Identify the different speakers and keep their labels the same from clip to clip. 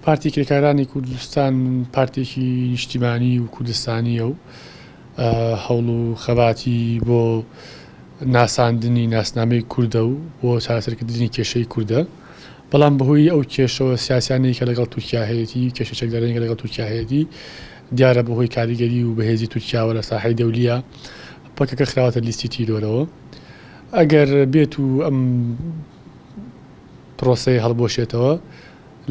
Speaker 1: پارتی کرێکارانی کوردستان پارتێکی نیشتیمانی و کوردستانیە و هەوڵ و خەباتی بۆ ناساندنی ناسنامەی کووردە و بۆ چارەسەرکردنی کێشەی کووردە، بەڵام بەهۆی ئەو کێشەوە سیاسیانەی کە لەگەڵ تورکیا هەیەی کێشە چەکدارەی کە لەگەڵ تورکیا هەیەی دیارە بەهۆی کاریگەری و بەهێزی تورکیاوە لە ساحەی دەولیە پەکەکە خراوەتە لیستی تیرۆرەوە. ئەگەر بێت و ئەم پرۆسەی هەڵبۆشێتەوە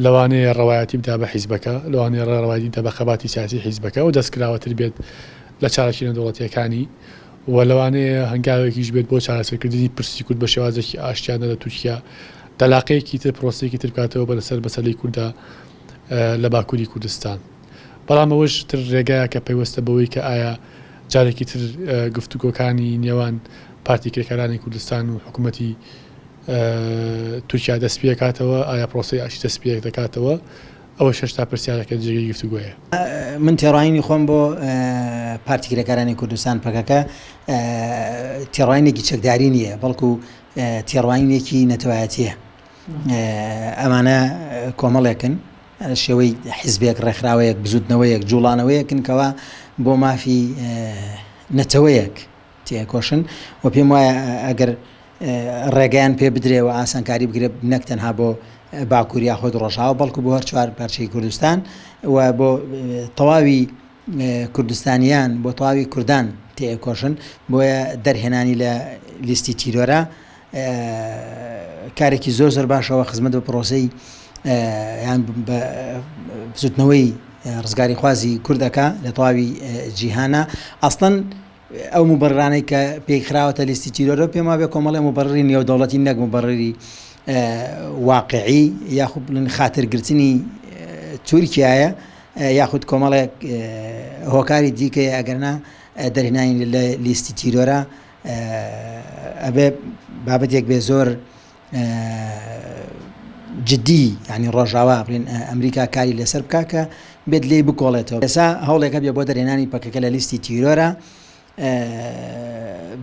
Speaker 1: لەوانەیە ڕەوایەتی بدا بە حیزبەکە، لەوانەیە ڕەوایەتی بدا بە خەباتی سیاسی حیزبەکە و دەستکراوەتر بێت لە چارەکی نەدەوڵەتیەکانی و لەوانەیە هەنگاوێکیش بێت بۆ چارەسەرکردنی پرسی کورد بە شێوازێکی ئاشتیانە لە تورکیا دەلاقەیەکی تر پرۆسەیەکی تر بکاتەوە بەسەر مەسەلەی کووردە لە باکووری کوردستان. بەڵام ئەوەش تر ڕێگایە کە پەیوەستە بەوەی کە ئایا جارێکی تر گفتوگۆکانی نێوان پارتی کرێکارانی کوردستان و حکوومەتی تورکیا دەست پێ دەکاتەوە، ئایا پرۆسەی ئاشتی دەست پێ دەکاتەوە، ئەوە شەشتا پرسیارەکە جێگەی گفتوگۆیە.
Speaker 2: من تێڕاینی خۆم بۆ پارتی کرێکارانی کوردستان پەکەکە تێڕاینێکی چەکداری نییە، بەڵکو تێڕاینێکی نەتەوایەتیە. ئەمانە کۆمەڵێکن شێوەی حیزبێک ڕێکخراوەیەک بزوتنەوەیەک جوڵانەوەیەکن کەوا بۆ مافی نەتەوەیەک تێکۆشن و پێم وایە ئەگەر ڕێگەیان پێ بدرێەوە ئاسانکاری بگرێت نەک تەنها بۆ باکووری یاخۆی ڕۆژاوە بەڵکو بۆ هەر چوار پارچەی کوردستان و بۆ تەواوی کوردستانیان بۆ تەواوی کوردان تێکۆشن بۆیە دەرهێنانی لە لیستی تیرۆرە کارێکی زۆر زۆر باشەوە خزمەت بە پرۆسەی یان بە بزوتنەوەی ڕزگاری خوازی کوردەکە لە تەواوی جیهانە. ئەسڵەن ئەو مبەررانەی کە پێی خراوەتە لیستی تیرۆرە پێم وابێ کۆمەڵی مبەرری نێودەوڵەتی نەک مبەرری واقعی یاخود خاترگرتنی تورکیایە یاخود کۆمەڵێک هۆکاری دیکە ئەگەرنا دەرهێنانی لە لیستی تیرۆرە ئەبێ بابەتێک بێ زۆر جدی، ینی ڕۆژاوا بڵێن ئەمریکا کاری لەسەر بکە کە بێت لێی بکۆڵێتەوە. ئێستا هەوڵێکە بێ بۆ دەرهێنانی پەکەکە لە لیستی تیرۆرە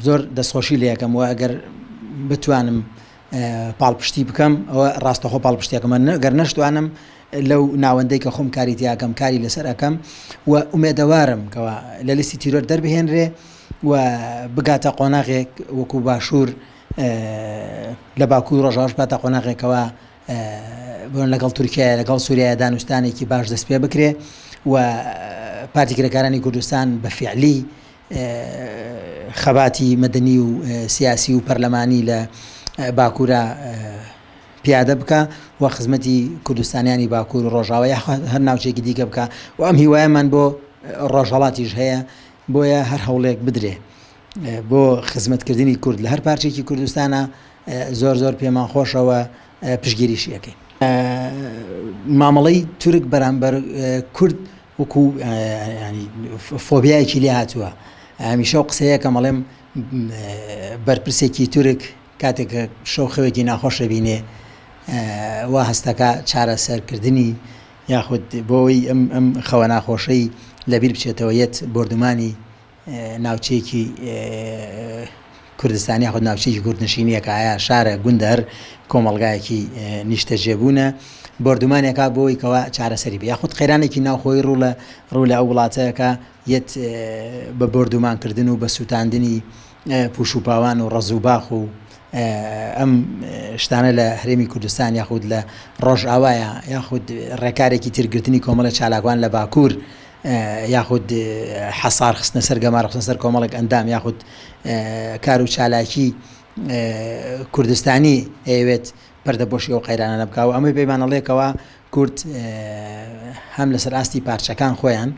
Speaker 2: زۆر دەستخۆشی لێ یەکەم و ئەگەر بتوانم پاڵپشتی بکەم ئەوە ڕاستەخۆ پاڵپشتێکەکەمە گەر نەشتوانم لەو ناوەندەی کە خۆم کاری تیاکەم کاری لەسەر ئەەکەم و ئومێدەوارم کەەوە لە لیستی تیرۆر دەربهێنرێ و بگاتە قۆناغێک وەکو باشوور لە باکوور ڕۆژاوش باتە قۆناغێکەوە بۆن لەگەڵ تورکیای لەگەڵ سووریای دانوستانێکی باش دەست پێ بکرێ و پارتی کرێکارانی کوردستان بە فیعلی خەباتی مەدەنی و سیاسی و پەرلەمانی لە باکوورە پیادە بکە و خزمەتی کوردستانیانی باکوور و ڕۆژاوە هەر ناوچێکی دیکە بکە و ئەم هیوایەمان بۆ ڕۆژهەڵاتیش هەیە بۆیە هەر هەوڵێک بدرێ بۆ خزمەتکردنی کورد لە هەر پارچێکی کوردستانە زۆر زۆر پێمان خۆشەوە پشگیریشیەکەین. مامەڵەی تورک بەرامبەر کورد وەکو فۆبیایەکی لێ هاتووە. هەمیشە و قسەیە کە مەڵێم بەرپرسێکی تورک کاتێک شەوخەوێکی ناخۆشە بینێ وا هەستەکە چارەسەرکردنی یاخود بۆی ئەم خەوە ناخۆشەی لەبیر بچێتەوە یەت بردومانی ناوچەیەکی کوردستانی یاخود ناوچەیەکی کوردنشینیەکە ئایا شارە گوندە هەر کۆمەڵگایەکی نیشتەجێبوونە بردومانێکا بۆی کەەوە چارەسەری بێ یاخود قەیرانێکی ناوخۆی ڕوو لە ئەو وڵاتەیەکە یەت بە بردومانکردن و بە سووتاندنی پوش و پاوان و ڕەز و باخ و ئەم شتانە لە هەرێمی کوردستان یاخود لە ڕۆژئاوایە یاخود ڕێکارێکی ترگرتنی کۆمەڵە چالاکوان لە باکوور یاخود حەسار خستنە سەر گەمار خستنە سەر کۆمەڵێک ئەندام یاخود کار و چالاکی کوردستانی ئەوێت پەردەبۆشی ئەو قەیرانە بکە و ئەمەی پەیمانەڵێکەوە کورد هەم لەسەر ئاستی پارچەکان خۆیان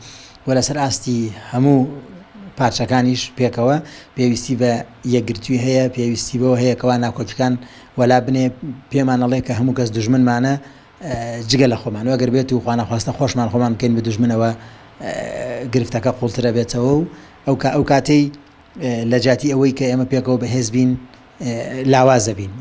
Speaker 2: و لەسەر ئاستی هەموو پارچەکانیش پێکەوە پێویستی بە یەکگرتووی هەیە، پێویستی بەوە هەیەکەوە ناکۆچەکان وەلا بنێ پێمانەڵێ کە هەموو کەس دوژمنمانە جگە لە خۆمان وەگەر بێت و خوانەخواستە خۆشمان خۆمان بکەین بە دوژمنەوە گرفتەکە قوڵترە بێتەوە و ئەو کاتەی لە جاتی ئەوەی کە ئێمە پێکەوە بەهێز بین لاوازە بین.